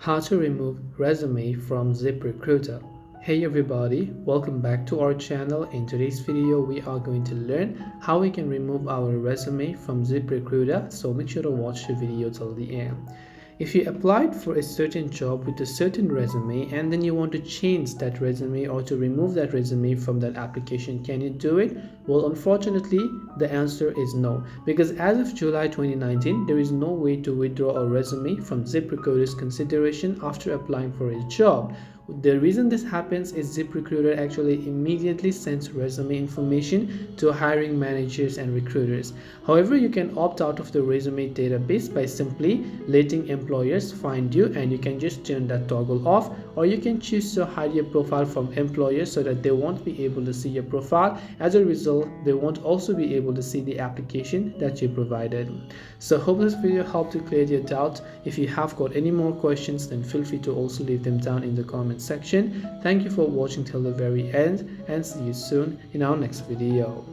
How to remove resume from ZipRecruiter. Hey everybody, welcome back to our channel. In today's video we are going to learn how we can remove our resume from ZipRecruiter, so make sure to watch the video till the end. If you applied for a certain job with a certain resume and then you want to change that resume or to remove that resume from that application, can you do it? Well, unfortunately, the answer is no, because as of July 2019, there is no way to withdraw a resume from ZipRecruiter's consideration after applying for a job. The reason this happens is ZipRecruiter actually immediately sends resume information to hiring managers and recruiters. However, you can opt out of the resume database by simply letting employers find you, and you can just turn that toggle off, or you can choose to hide your profile from employers so that they won't be able to see your profile. As a result, they won't also be able to see the application that you provided. So hope this video helped to clear your doubts. If you have got any more questions, then feel free to also leave them down in the comment section. Thank you for watching till the very end, and see you soon in our next video.